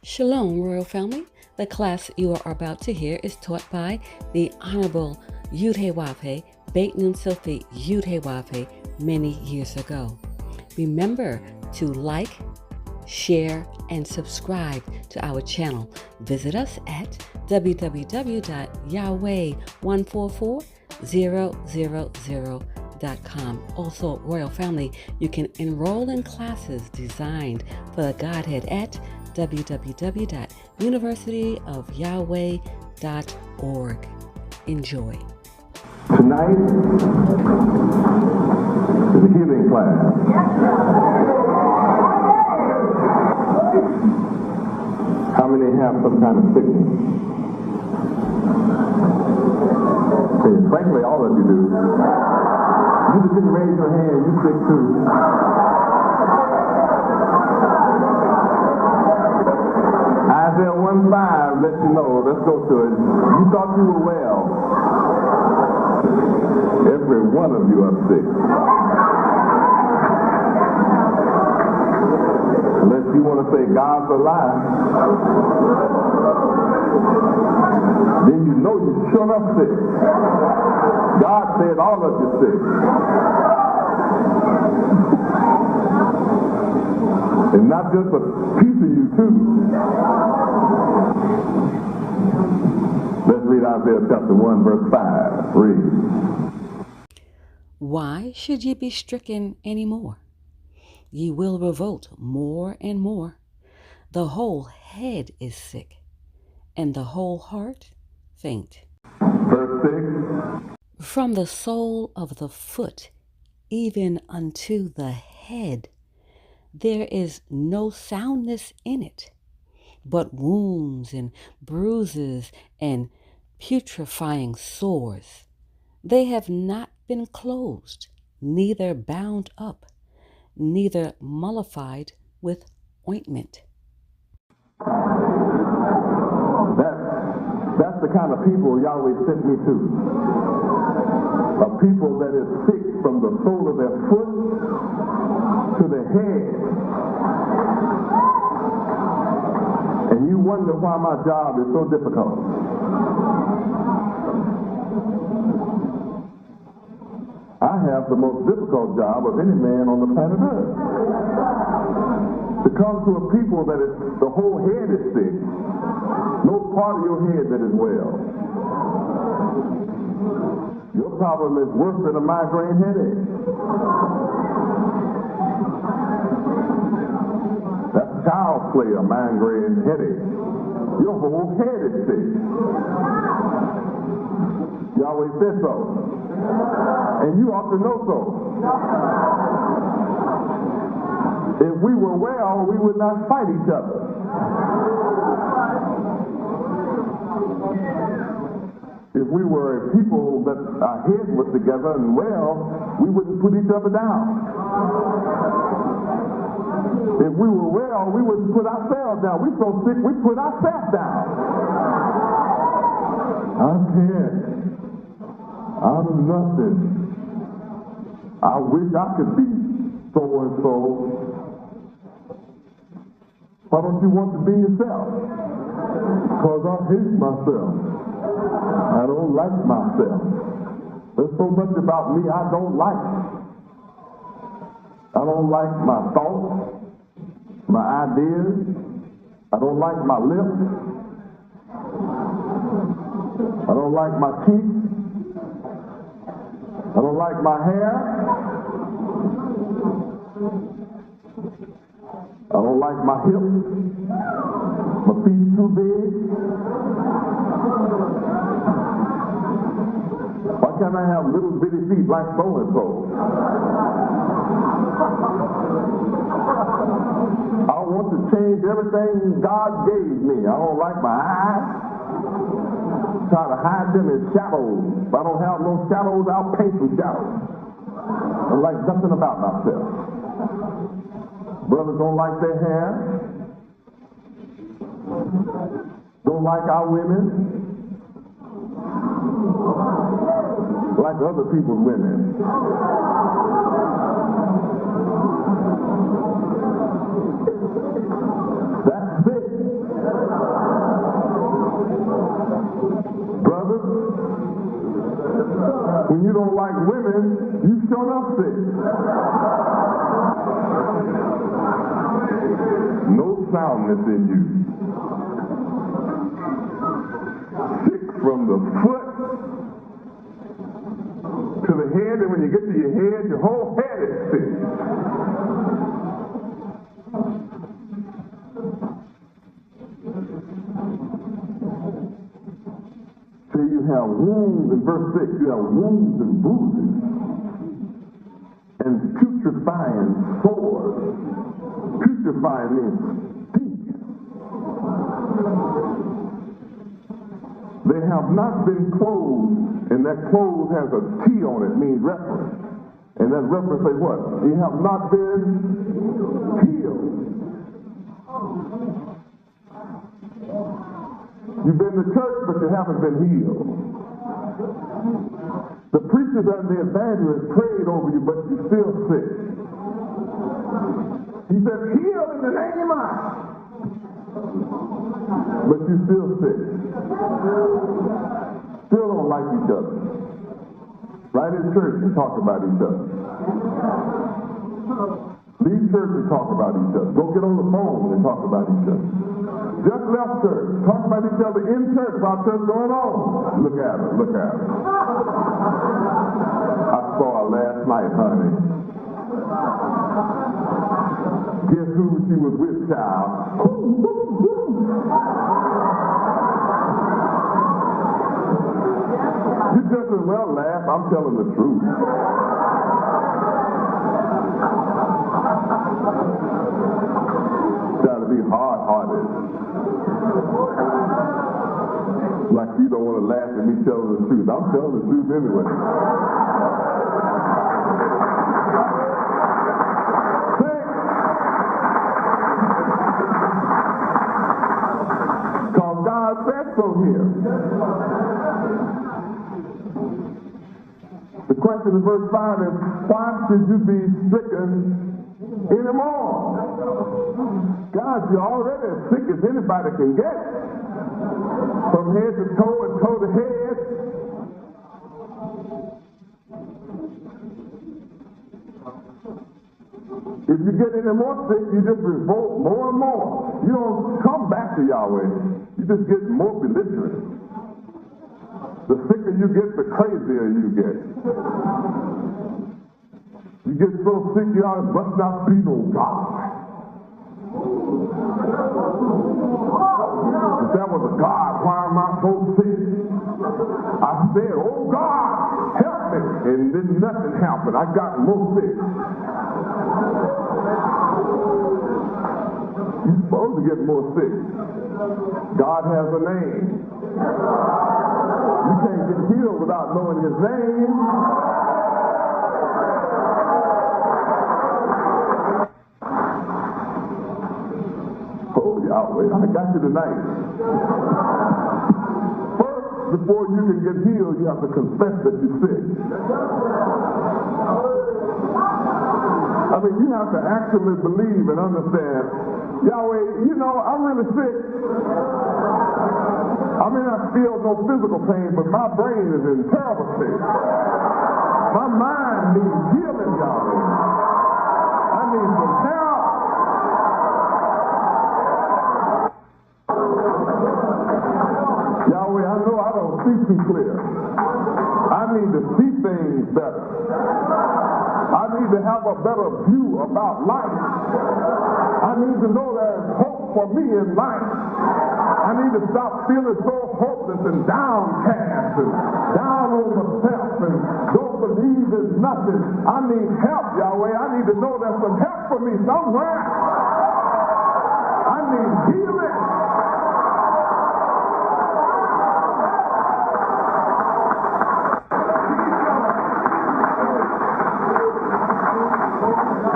Shalom, Royal Family. The class you are about to hear is taught by the Honorable Yudhe Beit Nun Silfi Yudhe many years ago. Remember to like, share, and subscribe to our channel. Visit us at www.yahweh144000.com. Also, Royal Family, you can enroll in classes designed for the Godhead at www.universityofyahweh.org. Enjoy. Tonight is a healing class. How many have some kind of sickness? See, frankly, all of you do. You just didn't raise your hand, you sick too. Isaiah 1:5 lets you know, let's go to it. You thought you were well. Every one of you are sick. Unless you want to say God's a lie, then you know you're sure enough sick. God said all of you sick. And not just a piece of you too. Let's read Isaiah chapter 1 verse 5. Read. Why should ye be stricken any more? Ye will revolt more and more. The whole head is sick, and the whole heart faint. Verse 6. From the sole of the foot even unto the head, there is no soundness in it, but wounds and bruises and putrefying sores. They have not been closed, neither bound up, neither mollified with ointment. That's the kind of people Yahweh sent me to. A people that is sick from the sole of their foot to the head. And you wonder why my job is so difficult. I have the most difficult job of any man on the planet Earth. To come to a people that is, the whole head is sick, no part of your head that is well. Your problem is worse than a migraine headache. That's child's play, a migraine headache. Your whole head is sick. Yahweh said so. And you ought to know so. If we were well, we would not fight each other. If we were a people that our heads were together and well, we wouldn't put each other down. If we were well, we wouldn't put ourselves down. We're so sick, we put ourselves down. I'm here. I'm nothing. I wish I could be so and so. Why don't you want to be yourself? Because I hate myself. I don't like myself. There's so much about me I don't like. I don't like my thoughts, my ideas. I don't like my lips. I don't like my cheeks. I don't like my hair. I don't like my hips. My feet too big. Why can't I have little bitty feet like so and so? I want to change everything God gave me. I don't like my eyes. Try to hide them in shadows. If I don't have no shadows, I'll paint some shadows. I don't like nothing about myself. Brothers don't like their hair. Don't like our women. Like other people's women. That's it. When you don't like women, you show up sick. No soundness in you. Sick from the foot to the head, and when you get to your head, your whole head is sick. So you have wounds, in verse 6, you have wounds and bruises, and putrefying sores. Putrefying means stink. They have not been clothed, and that clothes has a T on it, means reference. And that reference says what? You have not been healed. You've been to church, but you haven't been healed. The preachers and the evangelists prayed over you, but you're still sick. He said, heal in the name of, but you're still sick. Still don't like each other. Right in church, you talk about each other. Leave church and talk about each other. Go get on the phone and talk about each other. Just left church. Talk about each other in church about church going on. Look at her, look at her. I saw her last night, honey. Guess who she was with, child? You just as well laugh. I'm telling the truth. Try to be hard-hearted. Like you don't want to laugh at me telling the truth. I'm telling the truth anyway. Because God said so here. The question in verse 5 is, why should you be stricken anymore? God, you're already as sick as anybody can get. From head to toe and toe to head. If you get any more sick, you just revolt more and more. You don't come back to Yahweh. You just get more belligerent. The sicker you get, the crazier you get. You get so sick you ought to bust out feet on God. If that was a God, why am I so sick? I said, oh God, help me. And then nothing happened. I got more sick. You're supposed to get more sick. God has a name. You can't get healed without knowing his name. Oh, Yahweh, I got you tonight. First, before you can get healed, you have to confess that you're sick. I mean, you have to actually believe and understand, Yahweh, you know, I'm really sick. I may not feel no physical pain, but my brain is in terrible state. My mind needs healing, Yahweh. I need some help. Yahweh, I know I don't see too clear. I need to see things better. I need to have a better view about life. I need to know there's hope for me in life. I need to stop feeling so hopeless and downcast and down on myself and don't believe there's nothing. I need help, Yahweh. I need to know there's some help for me somewhere. I need healing.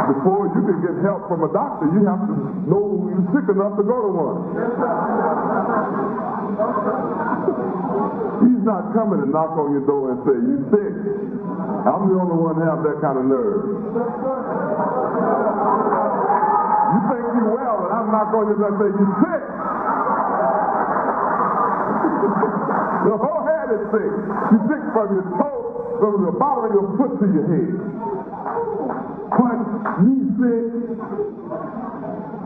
Before you can get help from a doctor, you have to know you're sick enough to go to one. He's not coming to knock on your door and say, you sick. I'm the only one to have that kind of nerve. You think you're well, and I'm not going to say, you sick. The whole head is sick. You're sick from your toe from the bottom of your foot to your head. But you sick.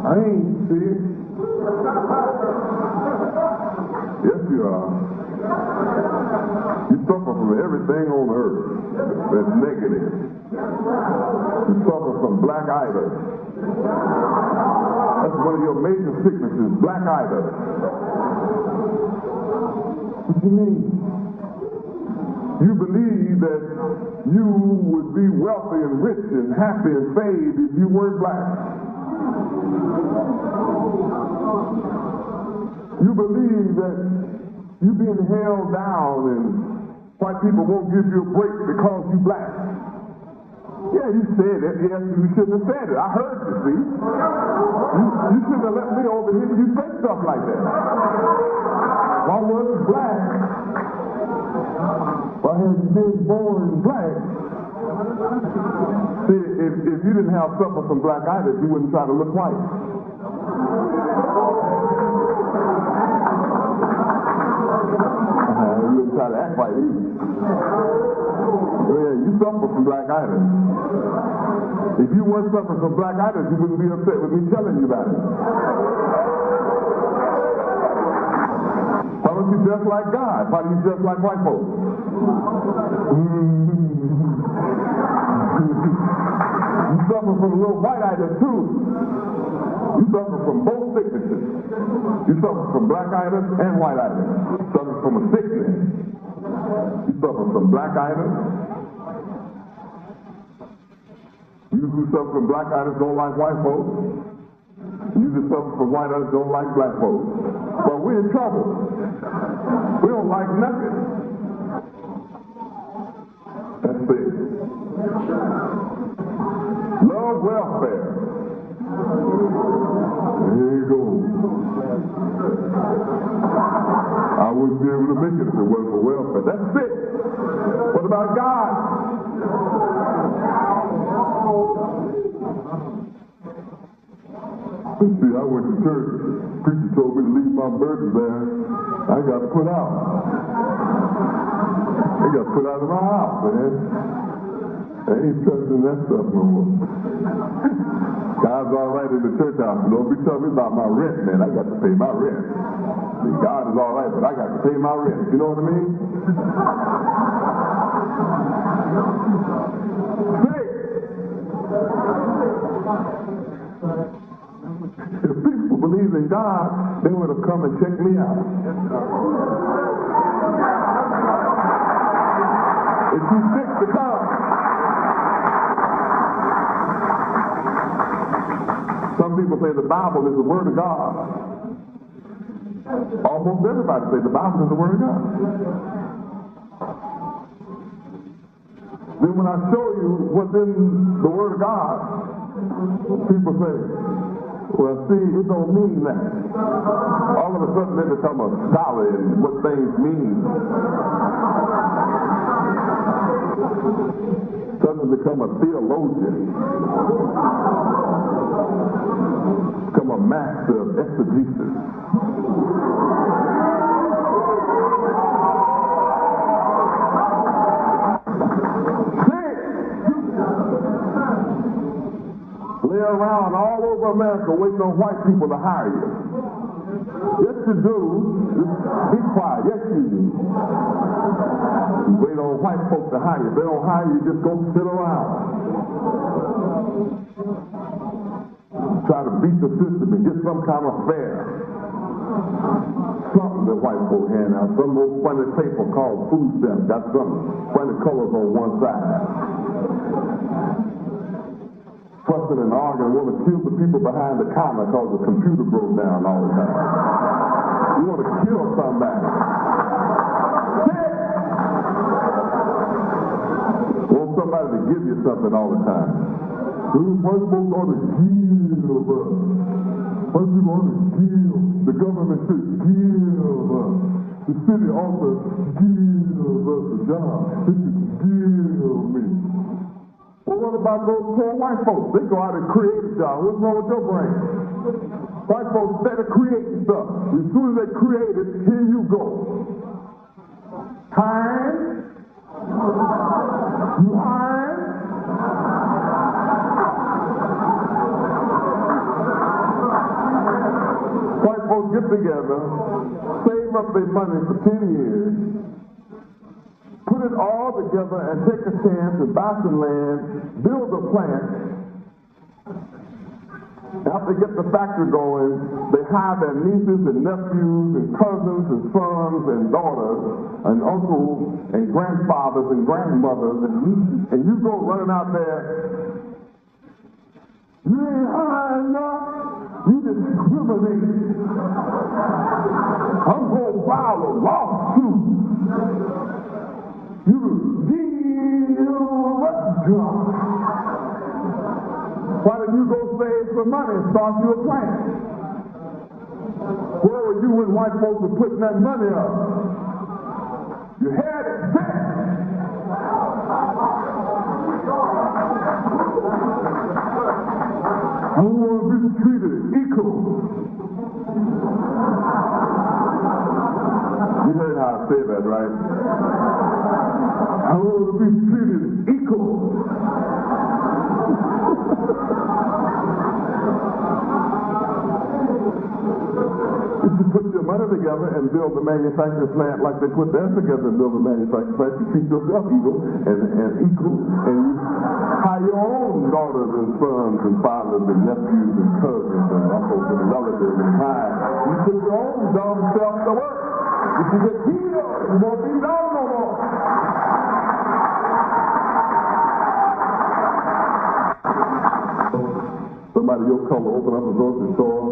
I ain't sick. Yes, you are. You suffer from everything on earth that's negative. You suffer from black itis. That's one of your major sicknesses, black itis. What do you mean? You believe that you would be wealthy and rich and happy and saved if you weren't black. You believe that you're being held down and white people won't give you a break because you're black. Yeah, you said it. Yes, you shouldn't have said it. I heard you, see. You shouldn't have let me overhear you say stuff like that. If I wasn't black, if I had been born black, see, if you didn't have suffer from black itis, you wouldn't try to look white. You wouldn't try to act white either. Yeah, you suffer from black itis. If you weren't suffering from black itis, you wouldn't be upset with me telling you about it. Why don't you dress like God? Why do you dress like white folks? You suffer from a little white itis too. You suffer from both sicknesses. You suffer from black itis and white itis. You suffer from a sickness. You suffer from black itis. You who suffer from black itis don't like white folks. You who suffer from white itis don't like black folks. But we're in trouble. We don't like nothing. That's it. Love welfare. There you go. I wouldn't be able to make it if it wasn't for welfare. That's it. What about God? See, I went to church. Preacher told me to leave my burden there. I got put out. They got put out of my house, man. I ain't touching that stuff no more. God's all right in the church house. Don't be telling me about my rent, man. I got to pay my rent. See, God is all right, but I got to pay my rent. You know what I mean? If people believed in God, they would have come and checked me out. If you sick to come. Some people say the Bible is the Word of God. Almost everybody say the Bible is the Word of God. Then when I show you what's in the Word of God, people say, well, see, it don't mean that. All of a sudden they become a scholar in what things mean. Suddenly become a theologian. Become a master of exegesis. Lay around all over America waiting on white people to hire you. Yes, you do. Be quiet. Yes, you do. You wait on white folks to hire you. If they don't hire you, just go sit around. Try to beat the system and get some kind of fare. Something that white folk hand out. Some old funny paper called food stamps. Got some funny colors on one side. Fussing and arguing, want to kill the people behind the counter because the computer broke down all the time. You want to kill somebody. Want somebody to give you something all the time. White folks ought to give us. White people ought to give. The government should give us. The city ought to give us a job. It should give me. Well, what about those poor white folks? They go out and create a job. What's wrong with your brain? White folks instead of creating stuff. As soon as they create it, here you go. Time, You hired? White folks get together, save up their money for 10 years, put it all together and take a chance and buy some land, build a plant. After they get the factory going, they hire their nieces and nephews and cousins and sons and daughters and uncles and grandfathers and grandmothers, and you go running out there. You ain't high enough. You discriminate. I'm going to file a lawsuit. You deal with God. Why don't you go save some money and start your plan? Where were you when white folks were putting that money up? You had it set. I want to be treated equal. You heard how I said that, right? I want to be treated equal. If you put your money together and build a manufacturing plant like they put theirs together and build a manufacturing plant, you treat yourself equal and equal, and you hire your own daughters and sons and fathers and nephews and cousins and uncles and relatives and hire. You put your own dumb self to work. If you get healed, you won't be dumb no more. Somebody your color open up a grocery store.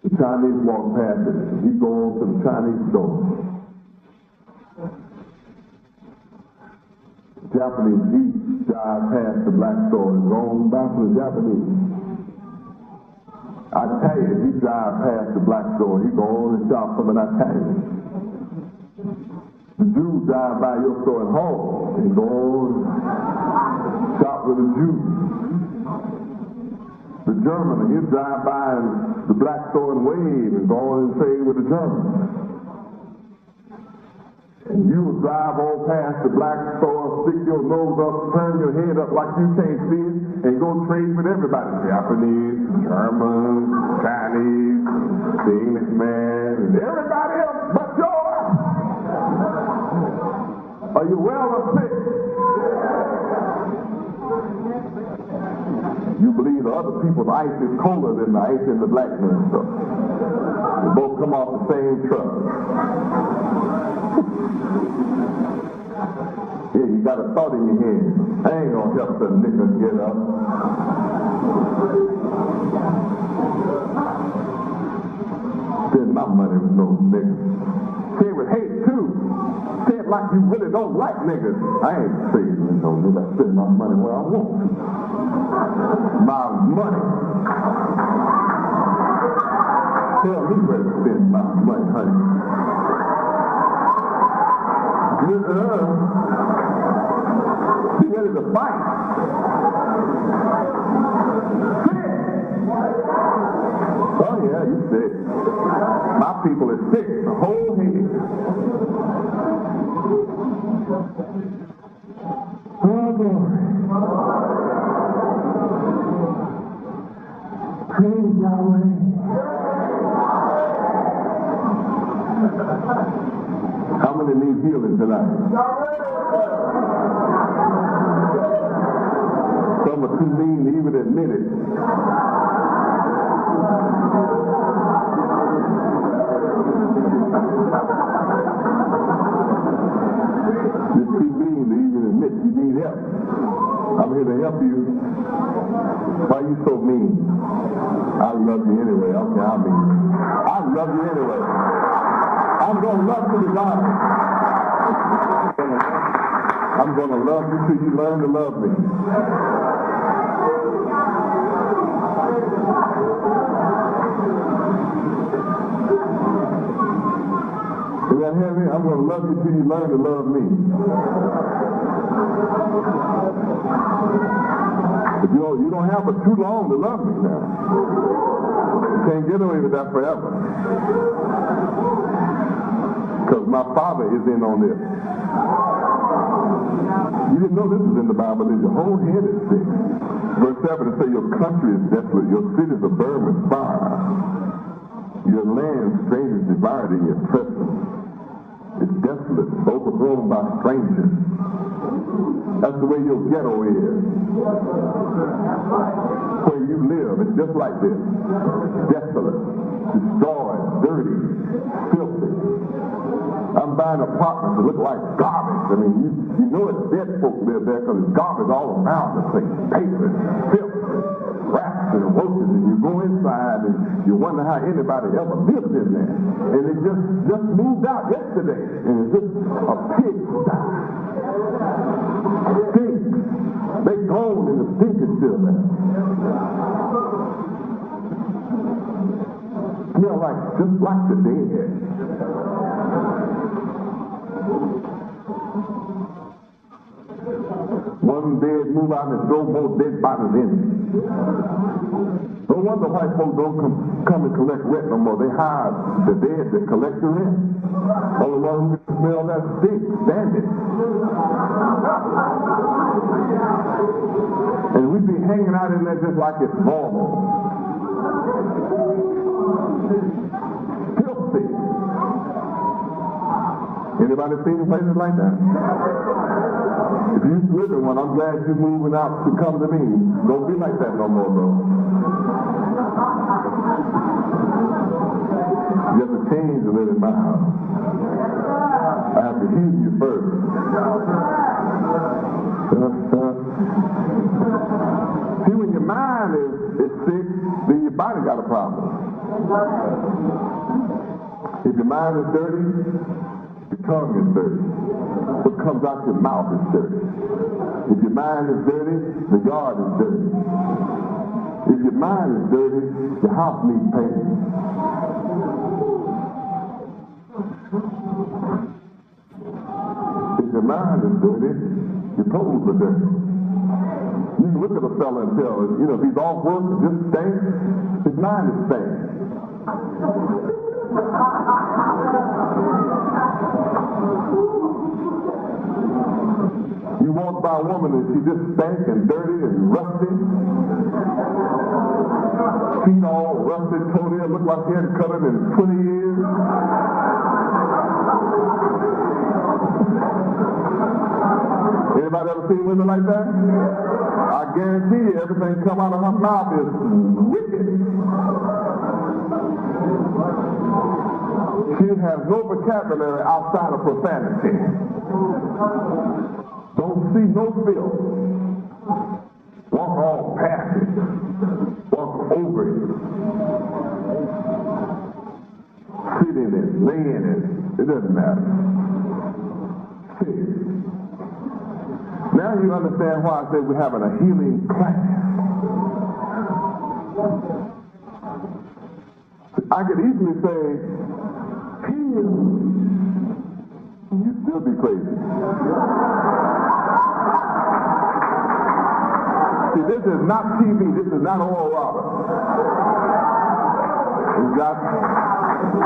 The Chinese walk past it. He goes to the Chinese store. The Japanese, he drives past the black store and goes back to the Japanese. I tell you, he drives past the black store, he goes and shop from an Italian. The Jews drive by your store at home and goes and shop with the Jews. The German, he'll drive by the black store and wave and go on and trade with the German. And you'll drive on past the black store, stick your nose up, turn your head up like you can't see it, and go trade with everybody. Japanese, German, Chinese, the Englishman, and everybody else but yours. Are you well or sick? You believe the other people's ice is colder than the ice in the black man's truck. They both come off the same truck. Yeah, you got a thought in your head. I ain't gonna help the nigga get up. Spend my money with no niggas. Say it with hate too. Say it like you really don't like niggas. I ain't saying you don't need to spend my money where I want to. My money. Tell me where to spend my money, honey. Be ready to fight. Oh yeah, you sick. My people are sick, the whole head. Oh glory. Praise Yahweh. How many need healing tonight? Some are too mean to even admit it. You're too mean to even admit you need help. I'm here to help you. Why are you so mean? I love you anyway. Okay, I mean, I love you anyway. I'm going to love you to God. I'm going to love you till you learn to love me. Is that heavy? I'm going to love you till you learn to love me. But you don't have but too long to love me now. You can't get away with that forever. Because my Father is in on this. You didn't know this was in the Bible, did your whole head is sick. Verse 7, it says, your country is desolate, your cities are burned with fire. Your land strangers devoured in your presence. It's desolate, overthrown by strangers. That's the way your ghetto is. Where you live, it's just like this. Desolate, destroyed, dirty, filthy. I'm buying apartments that look like garbage. I mean, you know it's dead folk live there because there's garbage all around the place. Paper, filth, rats and roaches, and you go inside and you wonder how anybody ever lived in there. And it just moved out yesterday, and it's just a pig sty. Stink. They gone and the stink is still there. Smell like just like the dead. One dead move out and throw more dead bodies in it. No wonder white folks don't come and collect rent no more. They hire the dead to collect the rent. Only one who can smell that stink, stand it. And we be hanging out in there just like it's normal. Filthy. Anybody seen places like that? If you used to live in one, I'm glad you're moving out to come to me. Don't be like that no more, though. You have to change to live in my house. I have to heal you first. See, when your mind is sick, then your body got a problem. If your mind is dirty, your tongue is dirty. What comes out your mouth is dirty. If your mind is dirty, the yard is dirty. If your mind is dirty, your house needs painting. If your mind is dirty, your toes are dirty. You can look at a fella and tell, if he's off work and just stinks, his mind is stank. You walk by a woman and she just stank and dirty and rusty. Feet all rusted, toenail, look like she hadn't cut it in 20 years. Anybody ever seen women like that? I guarantee you everything come out of her mouth is wicked. She has no vocabulary outside of profanity. Don't see no filth. Walk all past it. Walk over it. Sit in it, lay in it. It doesn't matter. Sit. Now you understand why I said we're having a healing class. I could easily say, heal. You'd still be crazy. See, this is not TV. This is not Oral Roberts. We've got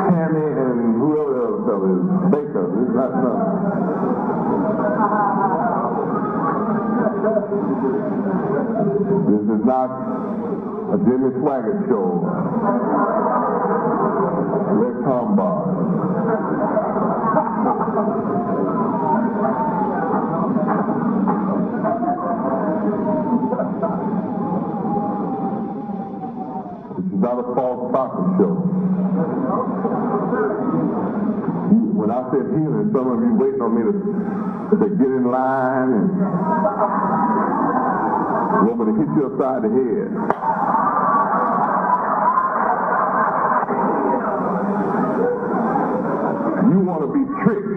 Tammy and whoever the other fellow is, Baker. This is not nothing. This is not a Jimmy Swaggart show. Rick Tombard. This is not a false prophet show. When I said healing, some of you waiting on me to get in line and want me to hit you upside the head. You want to be tricked.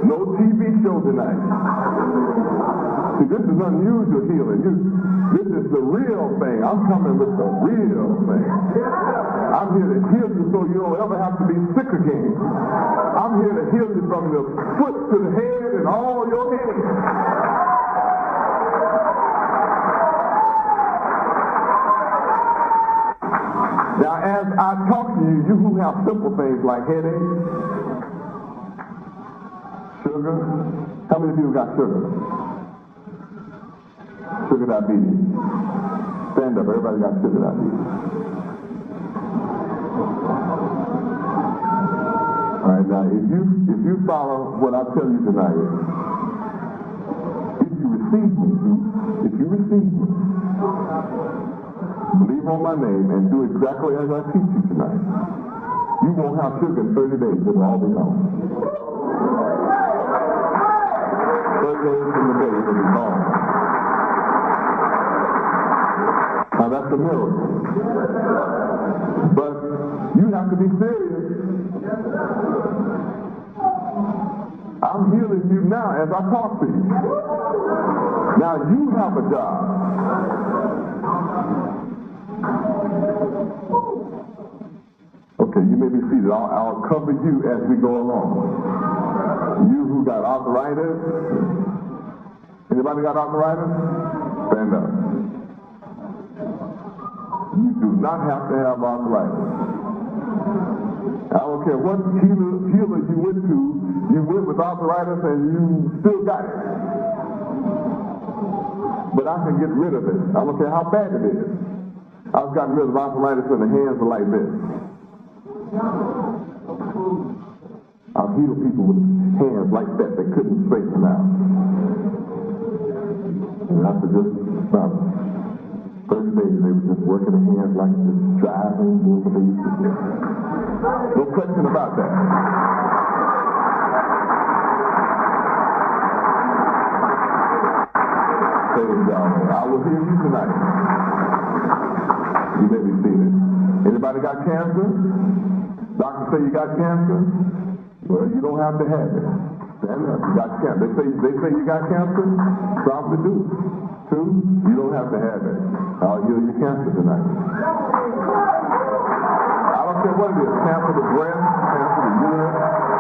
No TV show tonight. See, this is unusual healing. This is the real thing. I'm coming with the real thing. I'm here to heal you so you don't ever have to be sick again. I'm here to heal you from the foot to the head and all your head. Now, as I talk to you, you who have simple things like headaches, Sugar? How many people got sugar? Sugar diabetes. Stand up, everybody got sugar diabetes. All right, now if you follow what I tell you tonight, if you receive me, believe on my name and do exactly as I teach you tonight, you won't have sugar in 30 days. It'll all be gone. 30 days from the day, it'll be gone. Now that's a miracle. But you have to be serious. I'm healing you now as I talk to you. Now you have a job. Okay, you may be seated. I'll cover you as we go along. You who got arthritis. Anybody got arthritis? Stand up. You do not have to have arthritis. I don't care what healer you went to, you went with arthritis and you still got it. But I can get rid of it. I don't care how bad it is. I've gotten rid of arthritis when the hands are like this. I've healed people with hands like that that couldn't straighten them out. And after just about 30 days, they were just working their hands like this, driving, doing what they used to do. No question about that. Praise Yahweh. I will hear you tonight. You may be seated. Anybody got cancer? Doctors say you got cancer? Well, you don't have to have it. Stand up. You got cancer. They say you got cancer? Probably do. Two, you don't have to have it. I'll heal your cancer tonight. I don't care what it is. Cancer the breast, cancer the urine.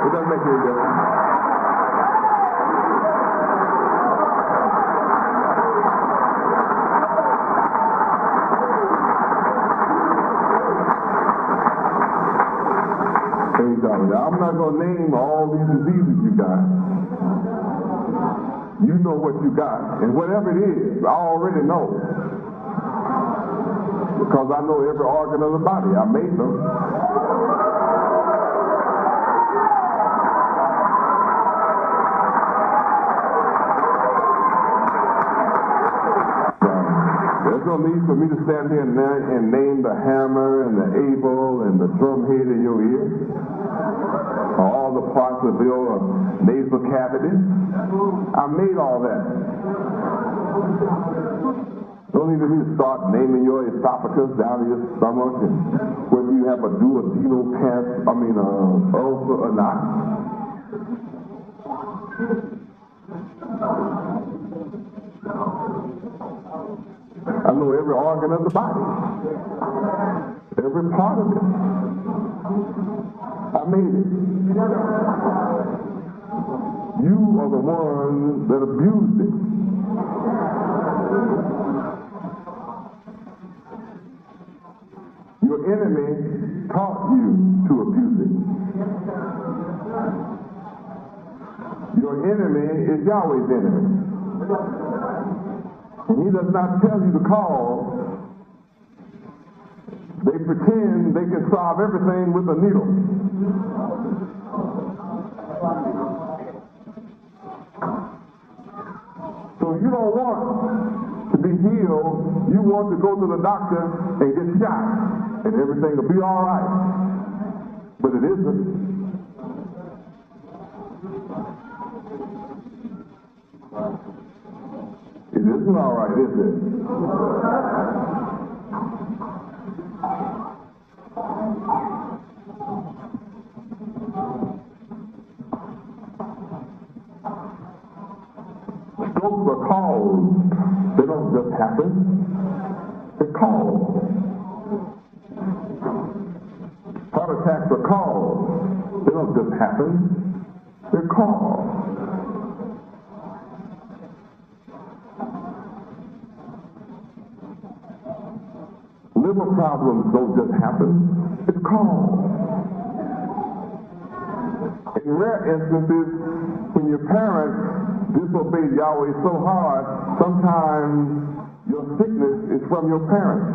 It doesn't make any difference. Now, I'm not going to name all these diseases you got. You know what you got. And whatever it is, I already know. Because I know every organ of the body. I made them. There's no need for me to stand here and name the hammer and the able and the drum head in your ear. All the parts of your nasal cavity. I made all that. Don't even need to start naming your esophagus down to your stomach and whether you have a duodenal ulcer or not. I know every organ of the body. Every part of it. I made it. You are the ones that abused it. Your enemy taught you to abuse it. Your enemy is Yahweh's enemy. And he does not tell you to call. They pretend they can solve everything with a needle. So you don't want to be healed. You want to go to the doctor and get shot, and everything will be all right. But it isn't. It isn't all right, is it? Strokes are caused. They don't just happen. They're caused. Heart attacks are caused. They don't just happen. They're caused. Liver problems don't just happen. It's caused. And In rare instances, when your parents disobeyed Yahweh so hard, sometimes your sickness is from your parents.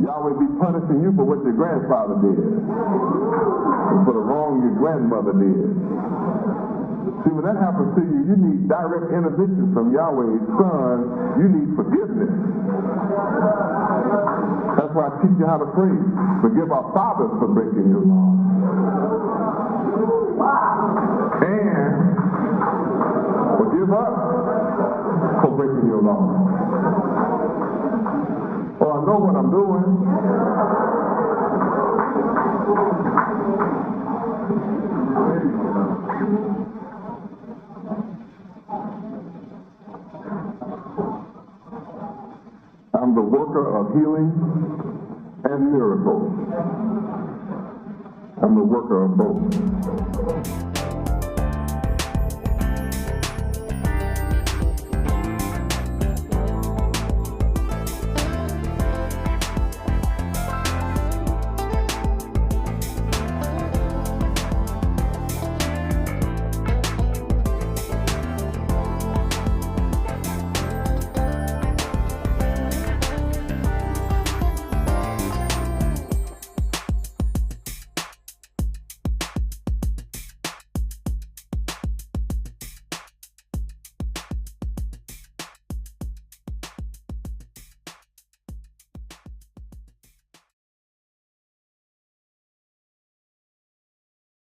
Yahweh be punishing you for what your grandfather did, and for the wrong your grandmother did. See, when that happens to you, you need direct intervention from Yahweh. Son, you need forgiveness. That's why I teach you how to pray. Forgive our fathers for breaking your law. And forgive us for breaking your law. Oh, I know what I'm doing. I'm the worker of healing and miracles. I'm the worker of both.